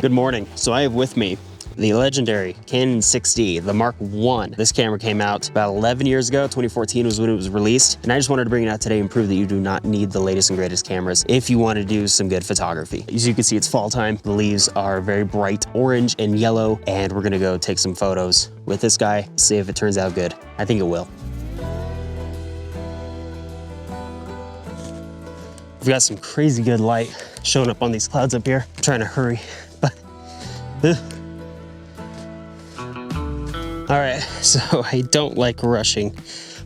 Good morning. So I have with me the legendary Canon 6D, the Mark I. This camera came out about 11 years ago. 2014 was when it was released. And I just wanted to bring it out today and prove that you do not need the latest and greatest cameras if you want to do some good photography. As you can see, it's fall time. The leaves are very bright orange and yellow, and we're gonna go take some photos with this guy, see if it turns out good. I think it will. We've got some crazy good light showing up on these clouds up here. I'm trying to hurry, but all right, so I don't like rushing,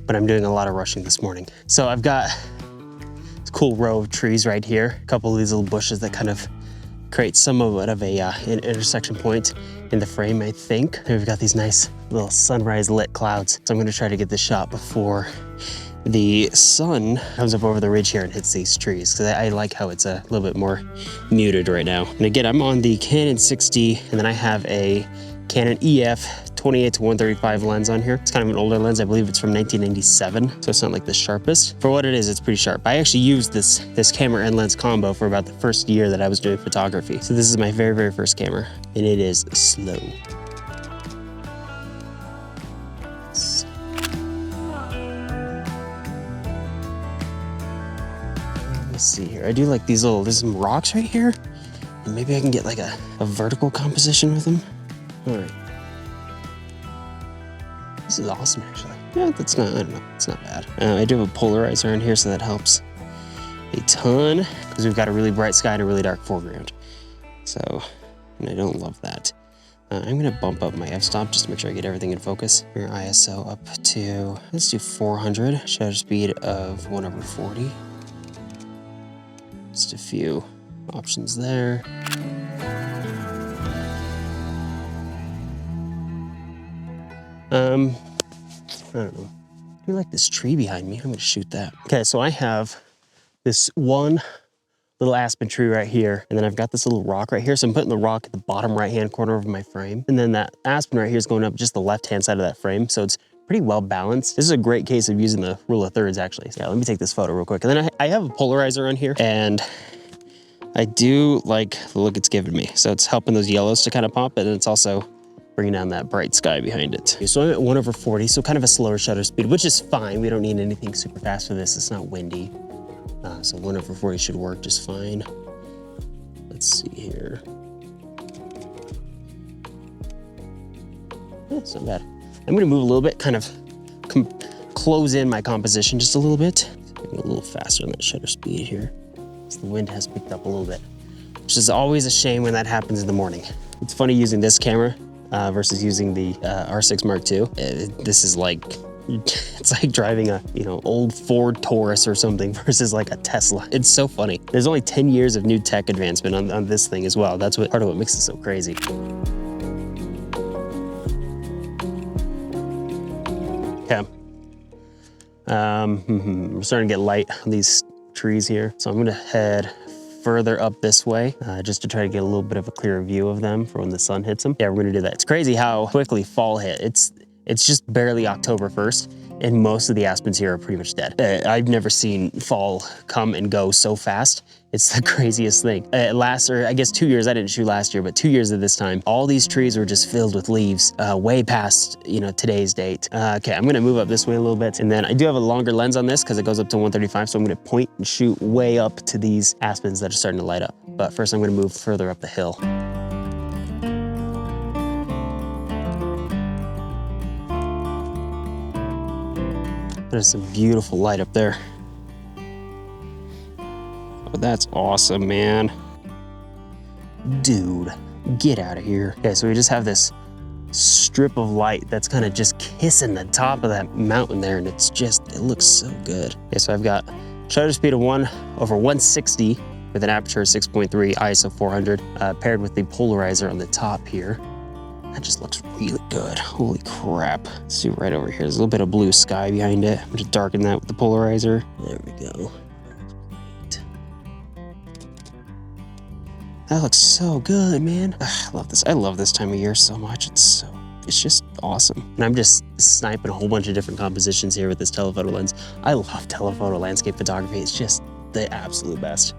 but I'm doing a lot of rushing this morning. So I've got this cool row of trees right here, a couple of these little bushes that kind of create somewhat of an intersection point in the frame, I think. And we've got these nice little sunrise lit clouds. So I'm gonna try to get this shot before the sun comes up over the ridge here and hits these trees, because I like how it's a little bit more muted right now. And again, I'm on the Canon 6D, and then I have a Canon EF 28-135 lens on here. It's kind of an older lens. I believe it's from 1997, so it's not like the sharpest. For what it is, it's pretty sharp. I actually used this camera and lens combo for about the first year that I was doing photography. So this is my very, very first camera, and it is slow. Let's see here. I do like these little, there's some rocks right here, and maybe I can get like a vertical composition with them. All right. This is awesome, actually. Yeah, that's not, I don't know, it's not bad. I do have a polarizer in here, so that helps a ton, because we've got a really bright sky and a really dark foreground. So, and I don't love that. I'm gonna bump up my f-stop just to make sure I get everything in focus. Your ISO up to, let's do 400, shutter speed of 1/40. Just a few options there. I don't know. I like this tree behind me. I'm gonna shoot that. Okay, so I have this one little aspen tree right here, and then I've got this little rock right here. So I'm putting the rock at the bottom right-hand corner of my frame. And then that aspen right here is going up just the left-hand side of that frame. So it's pretty well balanced. This is a great case of using the rule of thirds, actually. So yeah, let me take this photo real quick. And then I have a polarizer on here, and I do like the look it's giving me. So it's helping those yellows to kind of pop, and it's also bringing down that bright sky behind it. So I'm at 1/40, so kind of a slower shutter speed, which is fine. We don't need anything super fast for this. It's not windy. So 1/40 should work just fine. Let's see here. Yeah, it's not bad. I'm gonna move a little bit, kind of close in my composition just a little bit. Maybe a little faster on that shutter speed here. So the wind has picked up a little bit, which is always a shame when that happens in the morning. It's funny using this camera versus using the R6 Mark II. This is like, it's like driving a, old Ford Taurus or something versus like a Tesla. It's so funny. There's only 10 years of new tech advancement on this thing as well. That's part of what makes it so crazy. Okay. We're starting to get light on these trees here. So I'm gonna head further up this way, just to try to get a little bit of a clearer view of them for when the sun hits them. Yeah, we're gonna do that. It's crazy how quickly fall hit. It's just barely October 1st, and most of the aspens here are pretty much dead. I've never seen fall come and go so fast. It's the craziest thing. I guess 2 years, I didn't shoot last year, but 2 years at this time, all these trees were just filled with leaves, way past, today's date. Okay, I'm gonna move up this way a little bit, and then I do have a longer lens on this because it goes up to 135, so I'm gonna point and shoot way up to these aspens that are starting to light up. But first I'm gonna move further up the hill. There's some beautiful light up there. Oh, that's awesome, man. Dude, get out of here. Okay, so we just have this strip of light that's kind of just kissing the top of that mountain there, and it looks so good. Okay, so I've got shutter speed of 1/160 with an aperture of 6.3, ISO 400, paired with the polarizer on the top here. That just looks really good. Holy crap. Let's see right over here. There's a little bit of blue sky behind it. I'm just darken that with the polarizer. There we go. Great. That looks so good, man. I love this. I love this time of year so much. It's just awesome. And I'm just sniping a whole bunch of different compositions here with this telephoto lens. I love telephoto landscape photography. It's just the absolute best.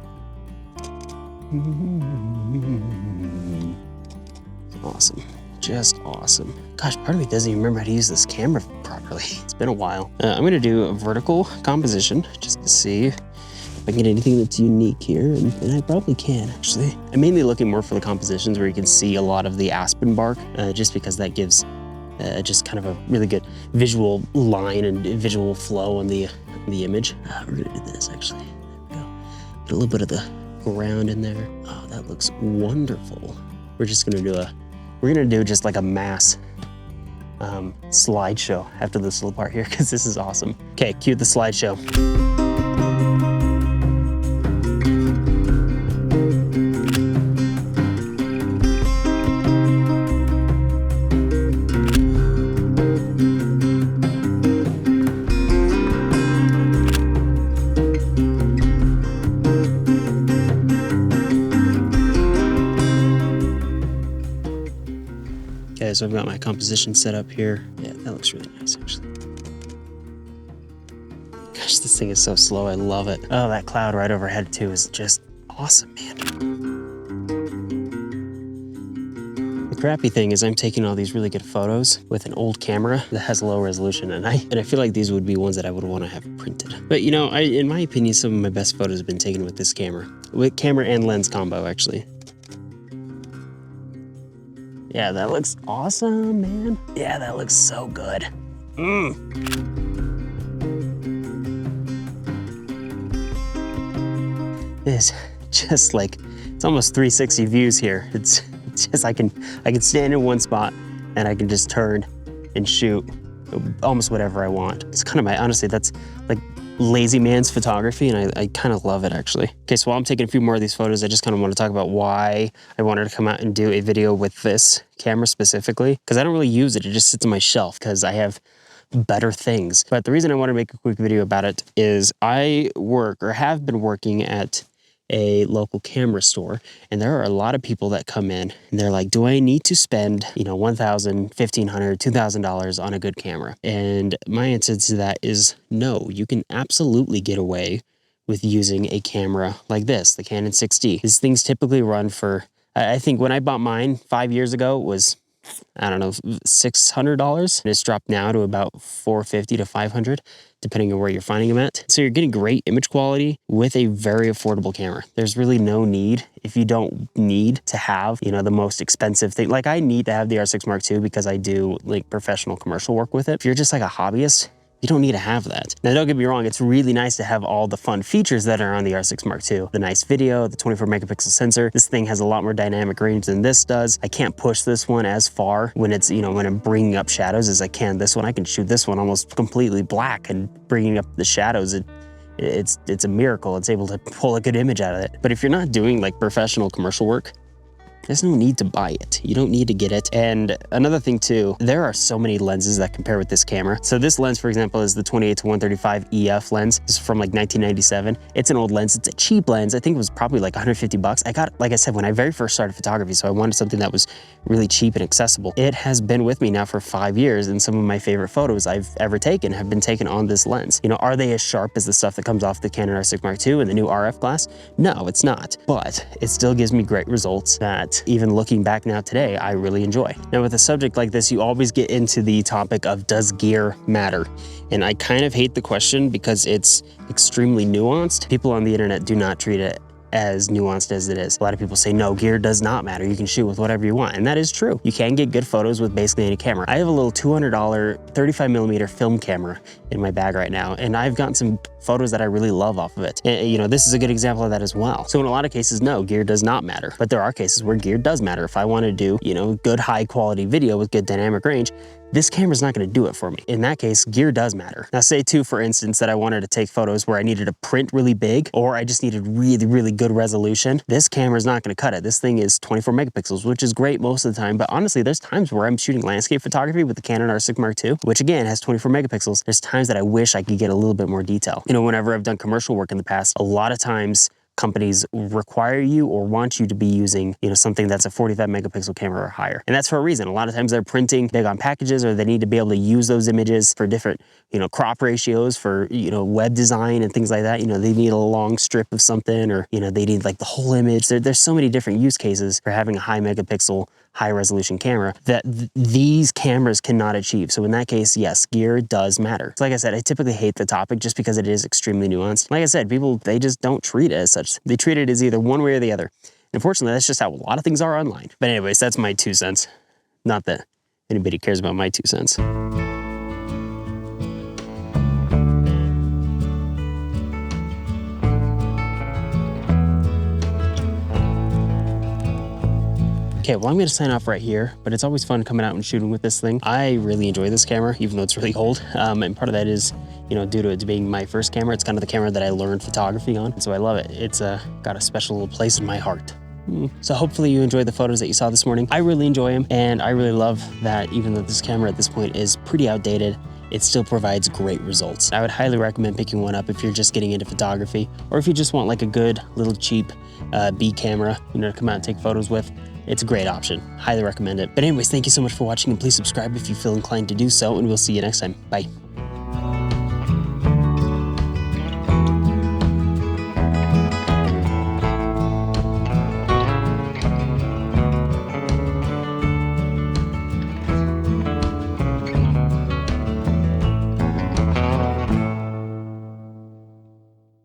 awesome. Just awesome. Gosh, part of me doesn't even remember how to use this camera properly. It's been a while. I'm gonna do a vertical composition just to see if I can get anything that's unique here, and I probably can actually. I'm mainly looking more for the compositions where you can see a lot of the aspen bark, just because that gives just kind of a really good visual line and visual flow on the image. We're gonna do this actually. There we go. Get a little bit of the ground in there. Oh, that looks wonderful. We're gonna do just like a mass slideshow after this little part here, because this is awesome. Okay, cue the slideshow. Okay, so I've got my composition set up here. Yeah, that looks really nice, actually. Gosh, this thing is so slow. I love it. Oh, that cloud right overhead, too, is just awesome, man. The crappy thing is I'm taking all these really good photos with an old camera that has low resolution, and I feel like these would be ones that I would want to have printed. But, you know, in my opinion, some of my best photos have been taken with this camera. With camera and lens combo, actually. Yeah, that looks awesome, man. Yeah, that looks so good. It's just like, it's almost 360 views here. It's just, I can stand in one spot and I can just turn and shoot almost whatever I want. It's kind of honestly, that's like lazy man's photography, and I kind of love it, actually. Okay, so while I'm taking a few more of these photos, I just kind of want to talk about why I wanted to come out and do a video with this camera specifically, because I don't really use it. It just sits on my shelf because I have better things. But the reason I want to make a quick video about it is I work, or have been working, at a local camera store, and there are a lot of people that come in and they're like, do I need to spend, you know, $1,000, $1,500, $2,000 on a good camera? And my answer to that is no. You can absolutely get away with using a camera like this, the Canon 6D. These things typically run for, I think when I bought mine 5 years ago, it was, I don't know, $600. And it's dropped now to about $450 to $500, depending on where you're finding them at. So you're getting great image quality with a very affordable camera. There's really no need, if you don't need to have, you know, the most expensive thing. Like, I need to have the R6 Mark II because I do like professional commercial work with it. If you're just like a hobbyist, you don't need to have that. Now, don't get me wrong, it's really nice to have all the fun features that are on the R6 Mark II. The nice video, the 24 megapixel sensor. This thing has a lot more dynamic range than this does. I can't push this one as far when it's, you know, when I'm bringing up shadows as I can this one. I can shoot this one almost completely black, and bringing up the shadows, it's a miracle. It's able to pull a good image out of it. But if you're not doing like professional commercial work, there's no need to buy it. You don't need to get it. And another thing too, there are so many lenses that compare with this camera. So this lens, for example, is the 28-135 EF lens. This is from like 1997. It's an old lens. It's a cheap lens. I think it was probably like 150 bucks. I got, like I said, when I very first started photography, so I wanted something that was really cheap and accessible. It has been with me now for 5 years, and some of my favorite photos I've ever taken have been taken on this lens. You know, are they as sharp as the stuff that comes off the Canon R6 Mark II and the new RF glass? No, it's not. But it still gives me great results that, even looking back now today, I really enjoy. Now, with a subject like this, you always get into the topic of, does gear matter? And I kind of hate the question because it's extremely nuanced. People on the internet do not treat it as nuanced as it is. A lot of people say, no, gear does not matter. You can shoot with whatever you want. And that is true. You can get good photos with basically any camera. I have a little $200 35mm film camera in my bag right now, and I've gotten some photos that I really love off of it. And, you know, this is a good example of that as well. So in a lot of cases, no, gear does not matter. But there are cases where gear does matter. If I want to do, you know, good high quality video with good dynamic range, this camera's not going to do it for me. In that case, gear does matter. Now, say too, for instance, that I wanted to take photos where I needed to print really big, or I just needed really, really good resolution. This camera's not going to cut it. This thing is 24 megapixels, which is great most of the time. But honestly, there's times where I'm shooting landscape photography with the Canon R6 Mark II, which again has 24 megapixels. There's times that I wish I could get a little bit more detail. You know, whenever I've done commercial work in the past, a lot of times companies require you or want you to be using, you know, something that's a 45 megapixel camera or higher. And that's for a reason. A lot of times they're printing big on packages, or they need to be able to use those images for different, you know, crop ratios for, you know, web design and things like that. You know, they need a long strip of something, or, you know, they need like the whole image. There's so many different use cases for having a high megapixel, high resolution camera that these cameras cannot achieve. So in that case, yes, gear does matter. So like I said, I typically hate the topic just because it is extremely nuanced. Like I said, people, they just don't treat it as such. They treat it as either one way or the other. Unfortunately, that's just how a lot of things are online. But anyways, that's my 2 cents. Not that anybody cares about my 2 cents. Okay, well, I'm going to sign off right here, but it's always fun coming out and shooting with this thing. I really enjoy this camera, even though it's really old. And part of that is, you know, due to it being my first camera. It's kind of the camera that I learned photography on. And so I love it. It's got a special little place in my heart. So hopefully you enjoyed the photos that you saw this morning. I really enjoy them, and I really love that even though this camera at this point is pretty outdated, it still provides great results. I would highly recommend picking one up if you're just getting into photography, or if you just want like a good little cheap B camera, you know, to come out and take photos with. It's a great option. Highly recommend it. But anyways, thank you so much for watching, and please subscribe if you feel inclined to do so, and we'll see you next time. Bye.